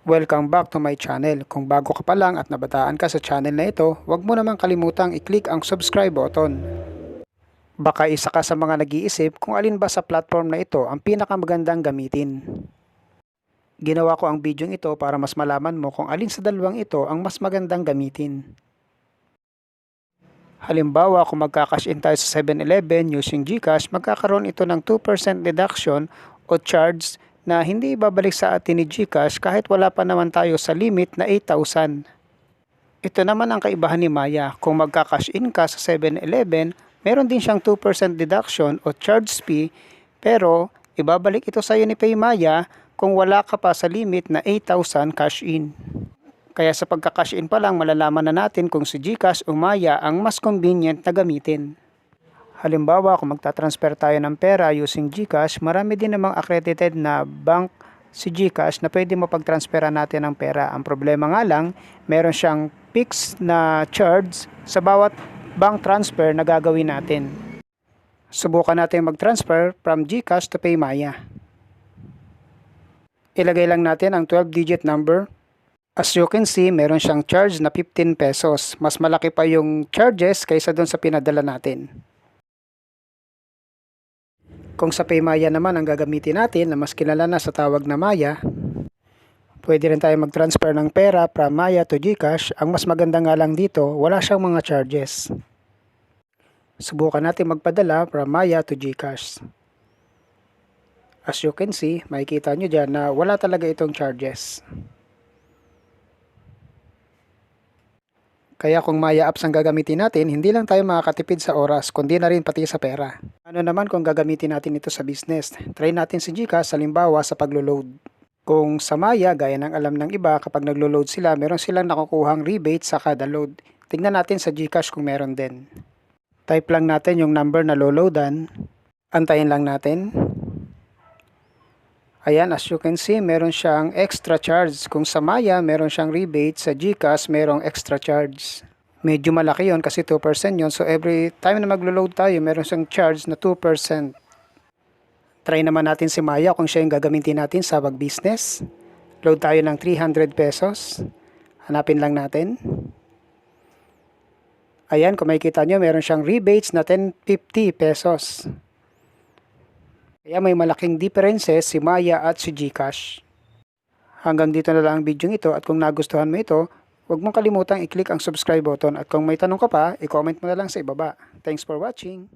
Welcome back to my channel. Kung bago ka pa lang at nabataan ka sa channel na ito, huwag mo namang kalimutang i-click ang subscribe button. Baka isa ka sa mga nag-iisip kung alin ba sa platform na ito ang pinakamagandang gamitin. Ginawa ko ang video ito para mas malaman mo kung alin sa dalawang ito ang mas magandang gamitin. Halimbawa, kung magka-cash in tayo sa 7-Eleven using GCash, magkakaroon ito ng 2% deduction o charge na hindi ibabalik sa atin ni GCash kahit wala pa naman tayo sa limit na 8,000. Ito naman ang kaibahan ni Maya. Kung magka-cash in ka sa 7-Eleven, meron din siyang 2% deduction o charge fee, pero ibabalik ito sa iyo ni PayMaya kung wala ka pa sa limit na 8,000 cash in. Kaya sa pagka-cash in pa lang, malalaman na natin kung si GCash o Maya ang mas convenient na gamitin. Halimbawa, kung magta-transfer tayo ng pera using GCash, marami din namang accredited na bank si GCash na pwede mapag-transferan natin ng pera. Ang problema nga lang, meron siyang fixed na charge sa bawat bank transfer na gagawin natin. Subukan natin mag-transfer from GCash to PayMaya. Ilagay lang natin ang 12-digit number. As you can see, meron siyang charge na 15 pesos. Mas malaki pa yung charges kaysa doon sa pinadala natin. Kung sa PayMaya naman ang gagamitin natin na mas kilala na sa tawag na Maya, pwede rin tayo mag-transfer ng pera from Maya to GCash. Ang mas maganda nga lang dito, wala siyang mga charges. Subukan natin magpadala from Maya to GCash. As you can see, makikita nyo dyan na wala talaga itong charges. Kaya kung Maya apps ang gagamitin natin, hindi lang tayo makakatipid sa oras, kundi na rin pati sa pera. Ano naman kung gagamitin natin ito sa business? Try natin si GCash halimbawa sa paglo-load. Kung sa Maya, gaya ng alam ng iba, kapag naglo-load sila, meron silang nakukuhang rebate sa kada load. Tingnan natin sa GCash kung meron din. Type lang natin yung number na lo-loadan. Antayin lang natin. Ayan, as you can see, meron siyang extra charge. Kung sa Maya, meron siyang rebate. Sa GCash, merong extra charge. Medyo malaki yon kasi 2% yon. So, every time na maglo-load tayo, meron siyang charge na 2%. Try naman natin si Maya kung siya yung gagamitin natin sa pag-business. Load tayo ng 300 pesos. Hanapin lang natin. Ayan, kung makikita nyo, meron siyang rebates na 1050 pesos. Kaya may malaking differences si Maya at si GCash. Hanggang dito na lang ang video ito at kung nagustuhan mo ito, huwag mong kalimutang i-click ang subscribe button at kung may tanong ka pa, i-comment mo na lang sa ibaba. Thanks for watching!